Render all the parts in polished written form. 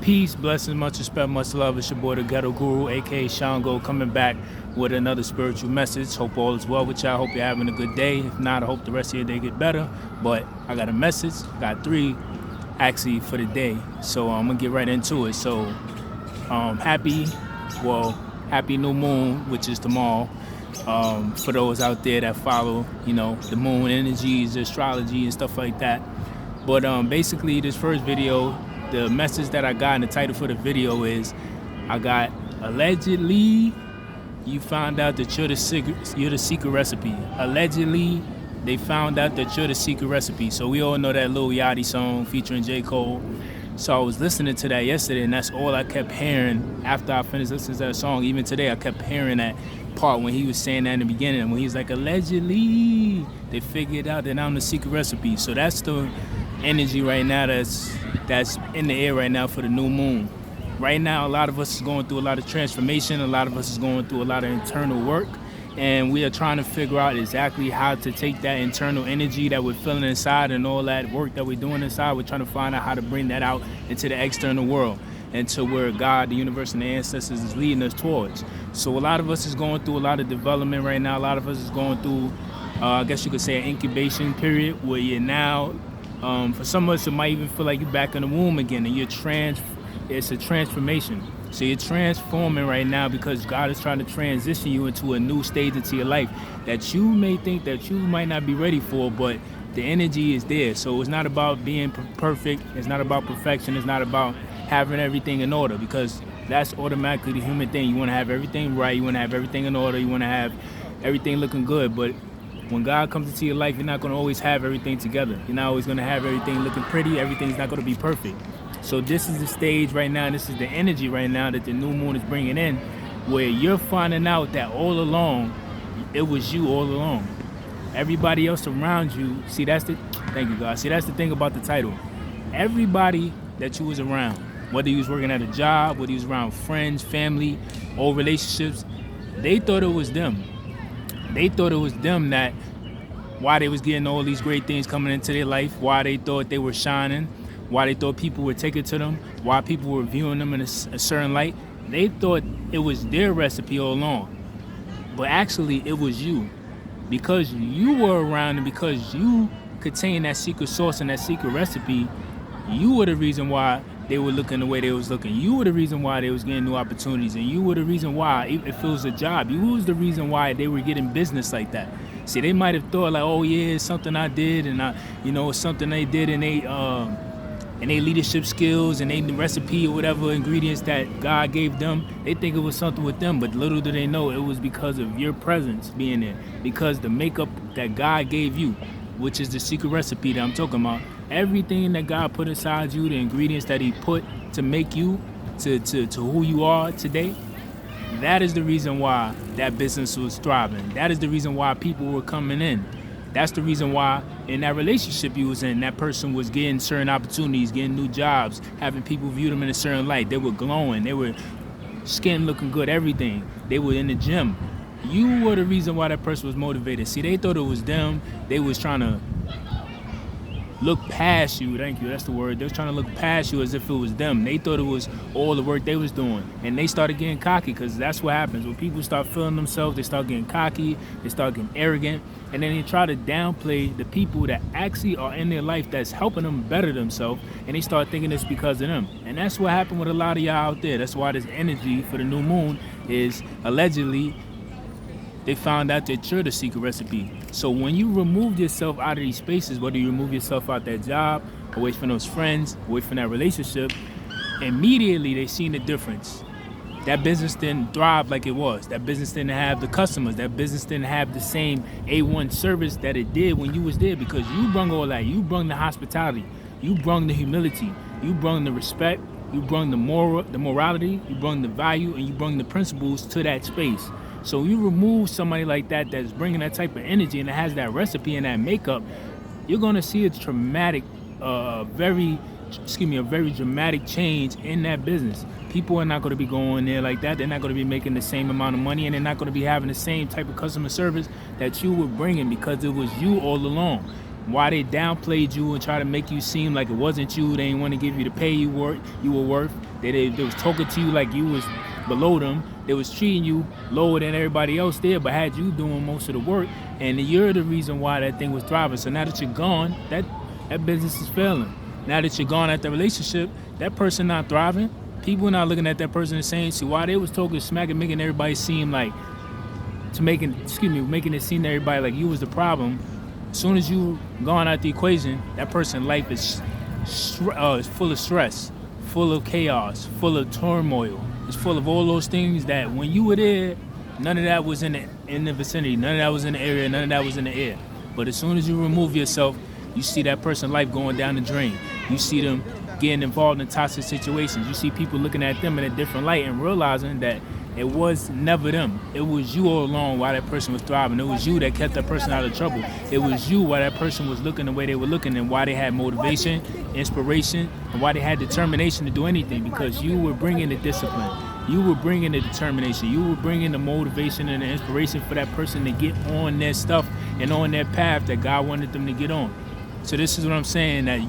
Peace, blessings, much respect, much love. It's your boy, the Ghetto Guru, aka Shango, coming back with another spiritual message. Hope all is well with y'all. Hope you're having a good day. If not, I hope the rest of your day get better. But I got a message. Got three actually for the day. So I'm gonna get right into it. So happy new moon, which is tomorrow. For those out there that follow, the moon energies, astrology and stuff like that. But basically this first video, the message that I got in the title for the video is, I got allegedly you found out that you're the secret recipe. Allegedly, they found out that you're the secret recipe. So we all know that Lil Yachty song featuring J. Cole. So I was listening to that yesterday, and that's all I kept hearing after I finished listening to that song. Even today, I kept hearing that part when he was saying that in the beginning, and when he was like, allegedly, they figured out that I'm the secret recipe. So that's the energy right now that's in the air right now for the new moon. Right now, a lot of us is going through a lot of transformation. A lot of us is going through a lot of internal work. And we are trying to figure out exactly how to take that internal energy that we're feeling inside and all that work that we're doing inside. We're trying to find out how to bring that out into the external world and to where God, the universe, and the ancestors is leading us towards. So a lot of us is going through a lot of development right now. A lot of us is going through, I guess you could say, an incubation period where you're now, for some of us, it might even feel like you're back in the womb again, and it's a transformation. So you're transforming right now because God is trying to transition you into a new stage into your life that you may think that you might not be ready for, but the energy is there. So it's not about being perfect. It's not about perfection. It's not about having everything in order, because that's automatically the human thing. You want to have everything right. You want to have everything in order. You want to have everything looking good. But when God comes into your life, you're not going to always have everything together. You're not always going to have everything looking pretty. Everything's not going to be perfect. So this is the stage right now, this is the energy right now that the new moon is bringing in, where you're finding out that all along, it was you all along. Everybody else around you, thank you God, that's the thing about the title. Everybody that you was around, whether you was working at a job, whether you was around friends, family, old relationships, they thought it was them. They thought it was them that, why they was getting all these great things coming into their life, why they thought they were shining, why they thought people would take it to them, why people were viewing them in a certain light. They thought it was their recipe all along. But actually, it was you. Because you were around and because you contained that secret sauce and that secret recipe, you were the reason why they were looking the way they was looking. You were the reason why they was getting new opportunities. And you were the reason why, if it was a job, you was the reason why they were getting business like that. See, they might have thought like, oh yeah, it's something I did, and it's something they did, and they leadership skills and they recipe or whatever ingredients that God gave them, they think it was something with them, but little do they know it was because of your presence being there, because the makeup that God gave you, which is the secret recipe that I'm talking about, everything that God put inside you, the ingredients that he put to make you to who you are today, that is the reason why that business was thriving. That is the reason why people were coming in. That's the reason why in that relationship you was in, that person was getting certain opportunities, getting new jobs, having people view them in a certain light. They were glowing. They were skin looking good, everything. They were in the gym. You were the reason why that person was motivated. See, they thought it was them. They was trying to look past you. Thank you, that's the word. They was trying to look past you as if it was them. They thought it was all the work they was doing. And they started getting cocky, because that's what happens. When people start feeling themselves, they start getting cocky, they start getting arrogant, and then they try to downplay the people that actually are in their life that's helping them better themselves, and they start thinking it's because of them. And that's what happened with a lot of y'all out there. That's why this energy for the new moon is allegedly they found out that you're the secret recipe. So when you remove yourself out of these spaces, whether you remove yourself out that job, away from those friends, away from that relationship, immediately they seen the difference. That business didn't thrive like it was. That business didn't have the customers. That business didn't have the same A1 service that it did when you was there, because you brung all that. You brung the hospitality. You brung the humility. You brung the respect. You brung the morality. You brung the value, and you brung the principles to that space. So you remove somebody like that that's bringing that type of energy and it has that recipe and that makeup, you're going to see a very dramatic change in that business. People are not going to be going there like that. They're not going to be making the same amount of money, and they're not going to be having the same type of customer service that you were bringing, because it was you all along. why they downplayed you and try to make you seem like it wasn't you. They didn't want to give you the pay you were worth. They was talking to you like you was below them. They was treating you lower than everybody else there, but had you doing most of the work. And you're the reason why that thing was thriving. So now that you're gone, that business is failing. Now that you're gone at the relationship, that person not thriving. People not looking at that person and saying, see, why they was talking smack and making everybody seem like, making it seem to everybody like you was the problem. As soon as you gone out the equation, that person's life is full of stress, full of chaos, full of turmoil. It's full of all those things that when you were there, none of that was in the vicinity, none of that was in the area, none of that was in the air. But as soon as you remove yourself, you see that person's life going down the drain. You see them getting involved in toxic situations. You see people looking at them in a different light and realizing that it was never them. It was you all along while that person was thriving. It was you that kept that person out of trouble. It was you why that person was looking the way they were looking and why they had motivation, inspiration, and why they had determination to do anything, because you were bringing the discipline. You were bringing the determination. You were bringing the motivation and the inspiration for that person to get on their stuff and on their path that God wanted them to get on. So this is what I'm saying, that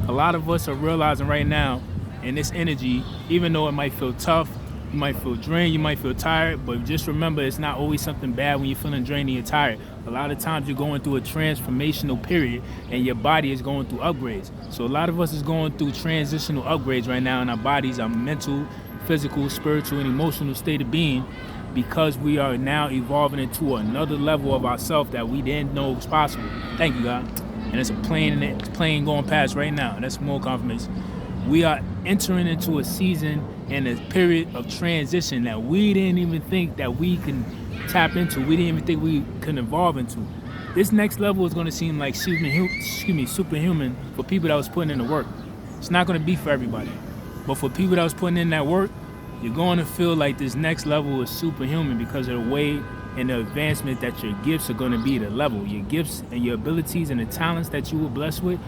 a lot of us are realizing right now in this energy, even though it might feel tough, you might feel drained, you might feel tired, but just remember it's not always something bad when you're feeling drained and you're tired. A lot of times you're going through a transformational period and your body is going through upgrades. So a lot of us is going through transitional upgrades right now in our bodies, our mental, physical, spiritual, and emotional state of being, because we are now evolving into another level of ourselves that we didn't know was possible. Thank you, God. And it's a plane going past right now. That's more confirmation. We are entering into a season and a period of transition that we didn't even think that we can tap into. We didn't even think we could evolve into. This next level is going to seem like superhuman for people that was putting in the work. It's not going to be for everybody. But for people that was putting in that work, you're going to feel like this next level is superhuman because of the way and the advancement that your gifts are going to be, the level. Your gifts and your abilities and the talents that you were blessed with,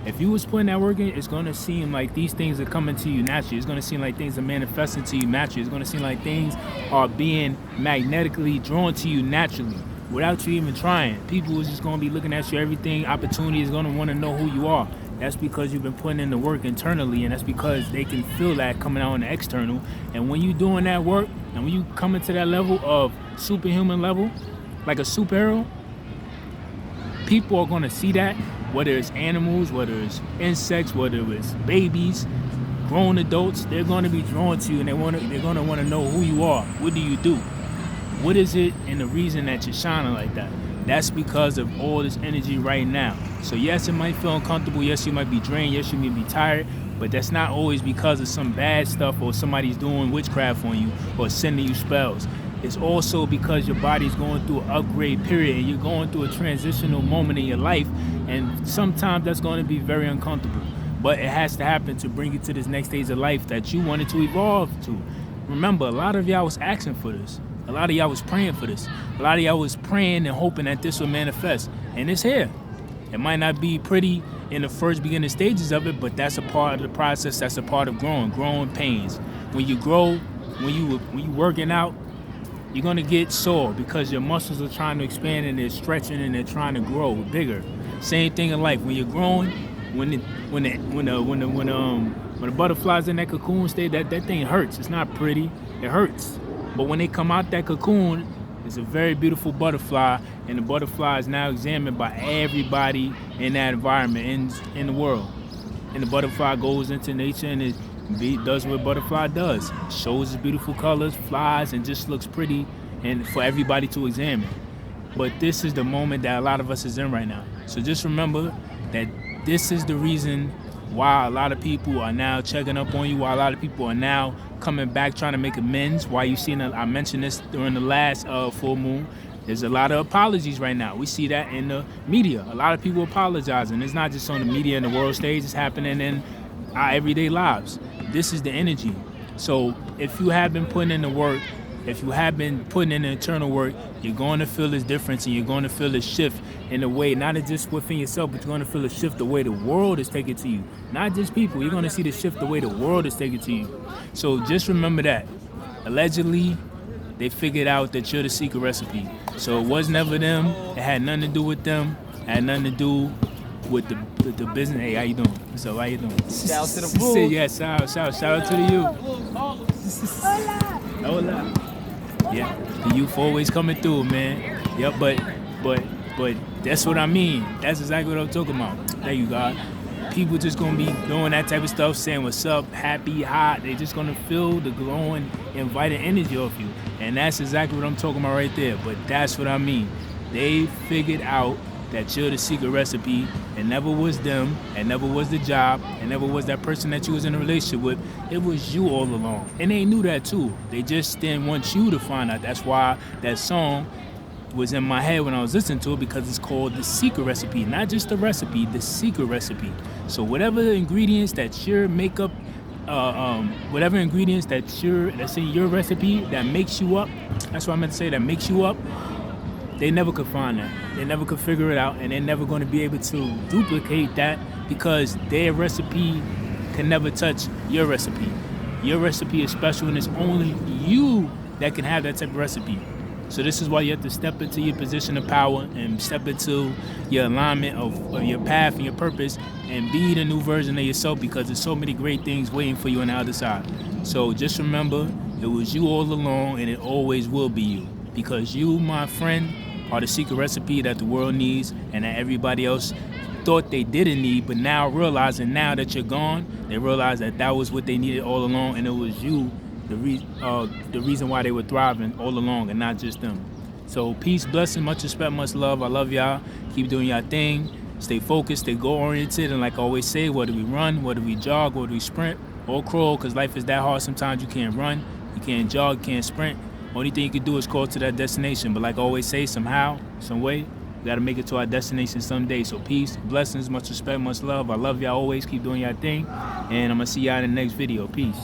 if you was putting that work in, it's going to seem like these things are coming to you naturally. It's going to seem like things are manifesting to you naturally. It's going to seem like things are being magnetically drawn to you naturally without you even trying. People is just going to be looking at you. Everything, opportunity is going to want to know who you are. That's because you've been putting in the work internally, and that's because they can feel that coming out on the external. And when you're doing that work, and when you come into that level of superhuman level, like a superhero, people are going to see that, whether it's animals, whether it's insects, whether it's babies, grown adults, they're going to be drawn to you, and they're going to want to know who you are. What do you do? What is it and the reason that you're shining like that? That's because of all this energy right now. So yes, it might feel uncomfortable. Yes, you might be drained. Yes, you may be tired. But that's not always because of some bad stuff or somebody's doing witchcraft on you or sending you spells. It's also because your body's going through an upgrade period and you're going through a transitional moment in your life. And sometimes that's going to be very uncomfortable. But it has to happen to bring you to this next stage of life that you wanted to evolve to. Remember, a lot of y'all was asking for this. A lot of y'all was praying for this. A lot of y'all was praying and hoping that this would manifest. And it's here. It might not be pretty in the first beginning stages of it, but that's a part of the process. That's a part of growing pains. When you grow, when you working out, you're gonna get sore because your muscles are trying to expand and they're stretching and they're trying to grow bigger. Same thing in life. When you're growing, when the butterflies in that cocoon state, that thing hurts. It's not pretty. It hurts. But when they come out that cocoon, it's a very beautiful butterfly, and the butterfly is now examined by everybody in that environment, in the world. And the butterfly goes into nature and it does what a butterfly does. It shows its beautiful colors, flies, and just looks pretty and for everybody to examine. But this is the moment that a lot of us is in right now. So just remember that this is the reason why a lot of people are now checking up on you, why a lot of people are now coming back trying to make amends. Why you seen, I mentioned this during the last full moon, there's a lot of apologies right now. We see that in the media. A lot of people apologizing. It's not just on the media and the world stage, it's happening in our everyday lives. This is the energy. So if you have been putting in the work, if you have been putting in the internal work, you're going to feel this difference and you're going to feel this shift in the way, not just within yourself, but you're going to feel a shift the way the world is taking to you. Not just people, you're going to see the shift the way the world is taking to you. So just remember that. Allegedly, they figured out that you're the secret recipe. So it was never them. It had nothing to do with them. It had nothing to do with the business. Hey, how you doing? What's up? How you doing? Shout out to the Bulls. Yeah, shout out to the youth. Hola. Yeah, the youth always coming through, man. Yep, but that's what I mean. That's exactly what I'm talking about. There you go. People just gonna be doing that type of stuff, saying what's up, happy, hot. They just gonna feel the glowing, inviting energy off you, and that's exactly what I'm talking about right there. But that's what I mean. They figured out that you're the secret recipe. It never was them. It never was the job. It never was that person that you was in a relationship with. It was you all along, and they knew that too. They just didn't want you to find out. That's why that song was in my head when I was listening to it, because it's called The Secret Recipe. Not just the recipe, the secret recipe. So whatever ingredients that your makeup, whatever ingredients that's in your recipe that makes you up, that's what I meant to say, that makes you up, they never could find that. They never could figure it out, and they're never going to be able to duplicate that, because their recipe can never touch your recipe. Your recipe is special, and it's only you that can have that type of recipe. So this is why you have to step into your position of power and step into your alignment of your path and your purpose, and be the new version of yourself, because there's so many great things waiting for you on the other side. So just remember, it was you all along, and it always will be you, because you, my friend, are the secret recipe that the world needs and that everybody else thought they didn't need, but now realizing, now that you're gone, they realize that that was what they needed all along, and it was you the reason why they were thriving all along, and not just them. So peace, blessing, much respect, much love. I love y'all. Keep doing your thing. Stay focused, stay goal-oriented, and like I always say, whether we run, whether we jog, whether we sprint or crawl, because life is that hard. Sometimes you can't run, you can't jog, you can't sprint. Only thing you can do is crawl to that destination. But like I always say, somehow, some way, we got to make it to our destination someday. So peace, blessings, much respect, much love. I love y'all always. Keep doing your thing. And I'm going to see y'all in the next video. Peace.